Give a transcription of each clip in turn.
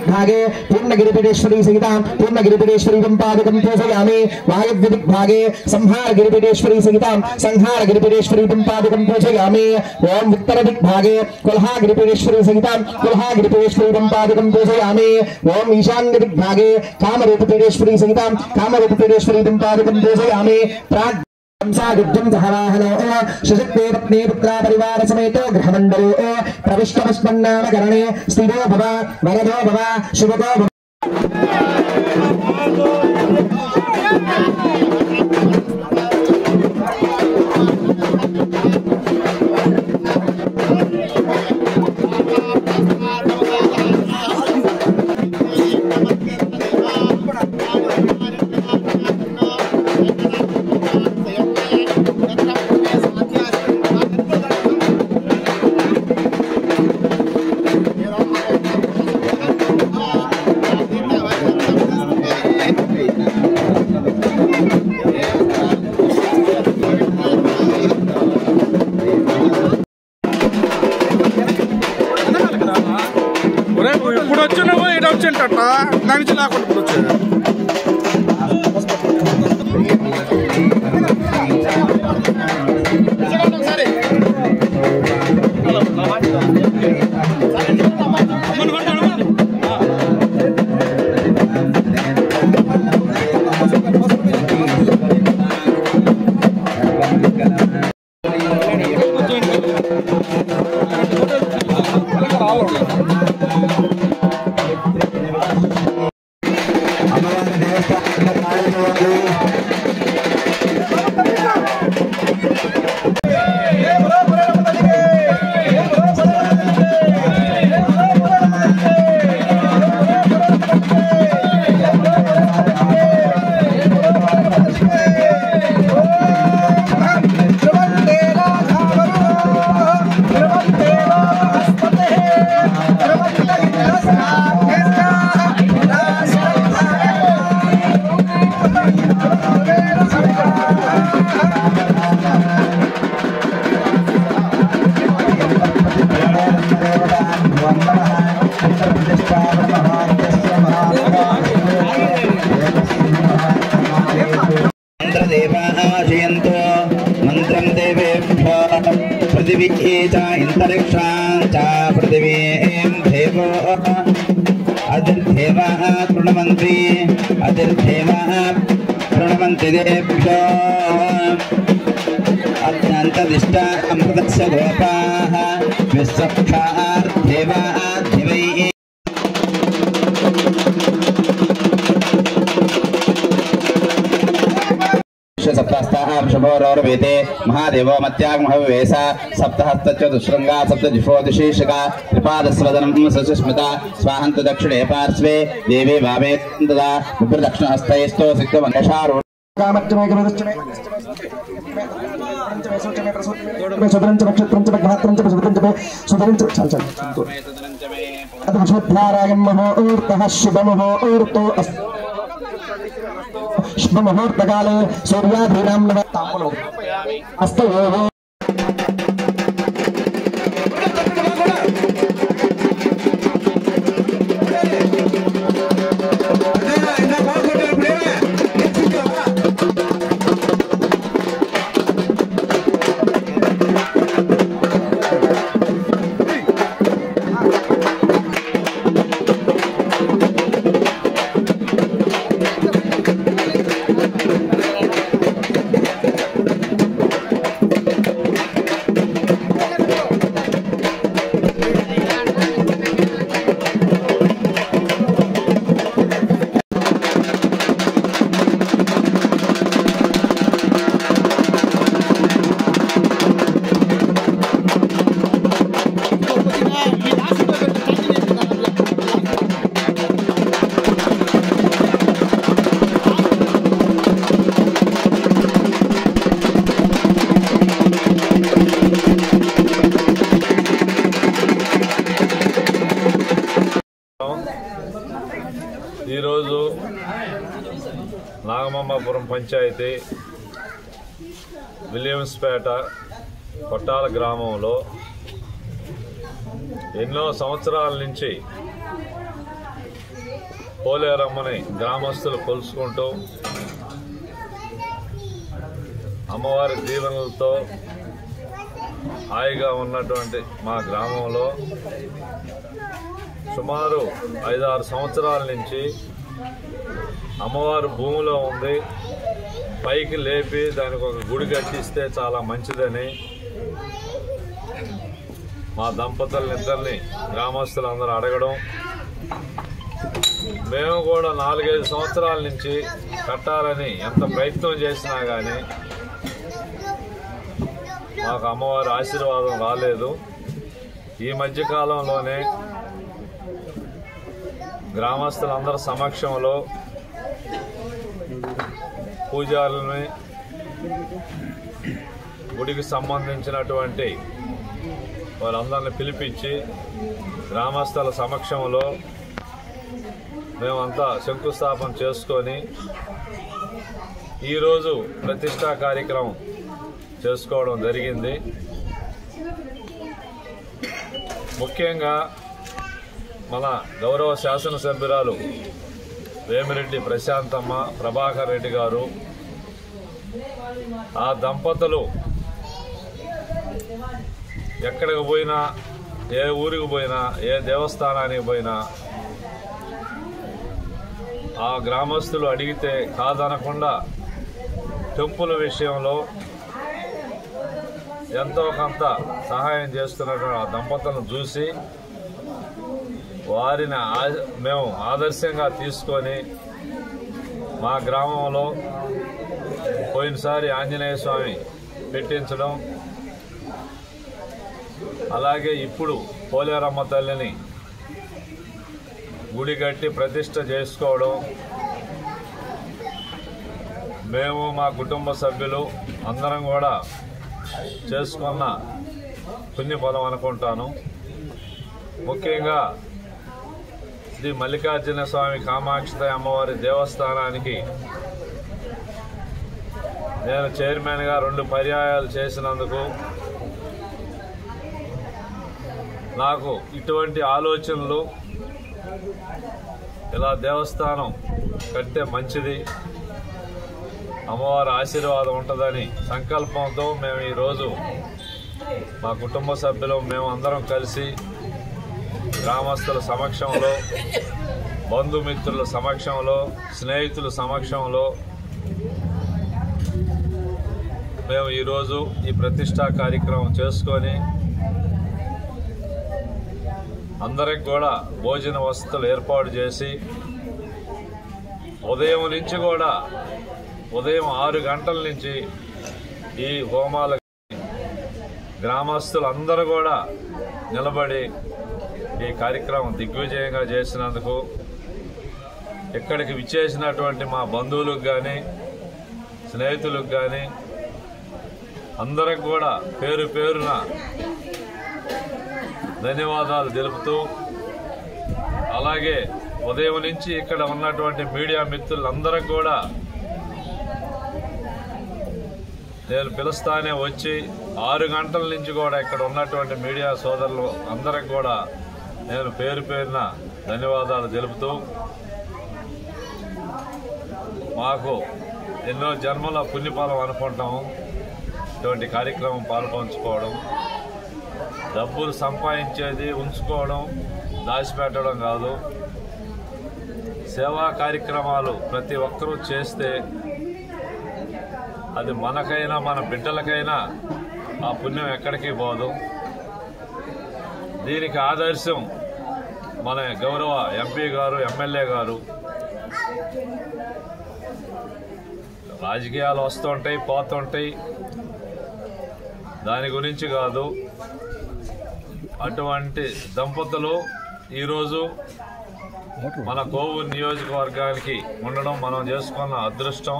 दिग्भागे पूर्णगिरिपीठेश्वरी सहितां पूर्णगिरिपीठेश्वरी पादकं पूजयामि वायव्य दिग्भागे संहारगिरिपीठेश्वरी सहितां संहारगिरिपीठेश्वरी पादकं पूजयामि ओम उत्तर दिग्भागे कुलहागिरिपीठेश्वरी सहितां कुलहागिरिपीठेश्वरी पादकं पूजयामि ओम ईशान्य दिग्भागे कामरूपपीठेश्वरी सहितां कामरूपपीठेश्वरी पादकं पूजयामि प्राग संसायुद्धं सहवाहनो सुशक्ते पत्नी पुत्रा परिवार समेतो गृहमण्डले प्रविष्टमस्मन्नामकरणे स्थिरो भव वरदो भव शुभदो भव ఇప్పుడు వచ్చిన ఇటు వచ్చింట దాని నుంచి లేకుండా ఇప్పుడు వచ్చాడు अत्यन्तदिष्टा अमृतस्य गोपाः विश्वक्षार्देवाधिवैः सप्तहस्ताः वृषभोरोर्वेते महादेवो मत्याग्महविवेश सप्तहस्तचतुश्रृङ्गा सप्तजिह्वोदिशीर्षका त्रिपादस्वदनं सुस्मिता स्वाहन्त दक्षिणे पार्श्वे देवी वामे तदा विप्रदक्षिणहस्तैस्तो सिक्तमङ्गशारो शुभमुहूर्तकाले सूर्याधीनां अस्तु ఈరోజు నాగమమ్మపురం పంచాయతీ విలియమ్స్పేట కొట్టాల గ్రామంలో ఎన్నో సంవత్సరాల నుంచి పోలేరమ్మని గ్రామస్తులు కొలుసుకుంటూ అమ్మవారి దీవెనలతో హాయిగా ఉన్నటువంటి మా గ్రామంలో సుమారు 5-6 సంవత్సరాల నుంచి అమ్మవారు భూమిలో ఉంది, పైకి లేపి దానికి ఒక గుడి కట్టిస్తే చాలా మంచిదని మా దంపతులనిద్దరిని గ్రామస్తులందరూ అడగడం, మేము కూడా 4-5 సంవత్సరాల నుంచి కట్టాలని ఎంత ప్రయత్నం చేసినా కానీ మాకు అమ్మవారి ఆశీర్వాదం రాలేదు. ఈ మధ్యకాలంలోనే గ్రామస్తులందరి సమక్షంలో పూజారులని, గుడికి సంబంధించినటువంటి వారందరిని పిలిపించి గ్రామస్తుల సమక్షంలో మేమంతా శంకుస్థాపన చేసుకొని ఈరోజు ప్రతిష్టా కార్యక్రమం చేసుకోవడం జరిగింది. ముఖ్యంగా మన గౌరవ శాసనసభ్యురాలు వేమిరెడ్డి ప్రశాంతమ్మ, ప్రభాకర్ రెడ్డి గారు, ఆ దంపతులు ఎక్కడికి పోయినా, ఏ ఊరికి పోయినా, ఏ దేవస్థానానికి పోయినా ఆ గ్రామస్తులు అడిగితే కాదనకుండా టెంపుల్ విషయంలో ఎంతో కొంత సహాయం చేస్తున్నటువంటి ఆ దంపతులను చూసి వారిని మేము ఆదర్శంగా తీసుకొని మా గ్రామంలో పోయినసారి ఆంజనేయ స్వామి పెట్టించడం, అలాగే ఇప్పుడు పోలేరమ్మ తల్లిని గుడి కట్టి ప్రతిష్ట చేసుకోవడం మేము మా కుటుంబ సభ్యులు అందరం కూడా చేసుకున్న పుణ్యఫలం అనుకుంటాను. ముఖ్యంగా శ్రీ మల్లికార్జున స్వామి కామాక్షి అమ్మవారి దేవస్థానానికి నేను చైర్మన్గా 2 పర్యాయాలు చేసినందుకు నాకు ఇటువంటి ఆలోచనలు, ఇలా దేవస్థానం కడితే మంచిది, అమ్మవారి ఆశీర్వాదం ఉంటుందని సంకల్పంతో మేము ఈరోజు మా కుటుంబ సభ్యులు మేము అందరం కలిసి గ్రామస్తుల సమక్షంలో, బంధుమిత్రుల సమక్షంలో, స్నేహితుల సమక్షంలో మేము ఈరోజు ఈ ప్రతిష్టా కార్యక్రమం చేసుకొని అందరికి కూడా భోజన వసతులు ఏర్పాటు చేసి ఉదయం నుంచి కూడా ఉదయం 6 గంటల నుంచి ఈ హోమాల గ్రామస్తులందరూ కూడా నిలబడి ఈ కార్యక్రమం దిగ్విజయంగా చేసినందుకు ఇక్కడికి విచ్చేసినటువంటి మా బంధువులకు కానీ స్నేహితులకు కానీ అందరికి కూడా పేరు పేరున ధన్యవాదాలు తెలుపుతూ, అలాగే ఉదయం నుంచి ఇక్కడ ఉన్నటువంటి మీడియా మిత్రులందరికీ కూడా నేను పిలుస్తానే వచ్చి 6 గంటల నుంచి కూడా ఇక్కడ ఉన్నటువంటి మీడియా సోదరులు అందరికి కూడా నేను పేరు పేరున ధన్యవాదాలు తెలుపుతూ, మాకు ఎన్నో జన్మల పుణ్యఫలం అనుకుంటాము ఇటువంటి కార్యక్రమం పాల్పంచుకోవడం. డబ్బులు సంపాదించేది ఉంచుకోవడం, దాచిపెట్టడం కాదు. సేవా కార్యక్రమాలు ప్రతి ఒక్కరూ చేస్తే అది మనకైనా మన బిడ్డలకైనా ఆ పుణ్యం ఎక్కడికి పోదు. దీనికి ఆదర్శం మన గౌరవ ఎంపీ గారు, ఎమ్మెల్యే గారు. రాజకీయాలు వస్తుంటాయి, పోతుంటాయి, దాని గురించి కాదు. అటువంటి దంపతులు ఈరోజు మన కోవూరు నియోజకవర్గానికి ఉండడం మనం చేసుకున్న అదృష్టం.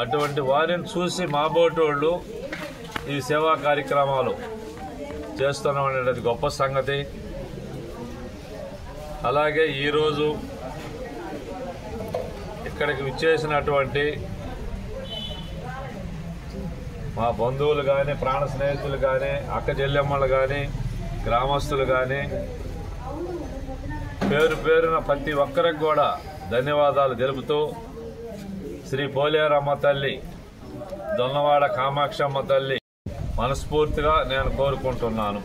అటువంటి వారిని చూసి మా బోటోళ్ళు ఈ సేవా కార్యక్రమాలు చేస్తున్నాం అనేది గొప్ప సంగతి. అలాగే ఈరోజు ఇక్కడికి విచ్చేసినటువంటి మా బంధువులు కానీ, ప్రాణ స్నేహితులు కానీ, అక్క చెల్లెమ్మలు కానీ, గ్రామస్తులు కానీ పేరు పేరున ప్రతి ఒక్కరికి కూడా ధన్యవాదాలు తెలుపుతూ శ్రీ పోలేరమ్మ తల్లి, దొన్నవాడ కామాక్షమ్మ తల్లి మనస్ఫూర్తిగా నేను కోరుకుంటున్నాను.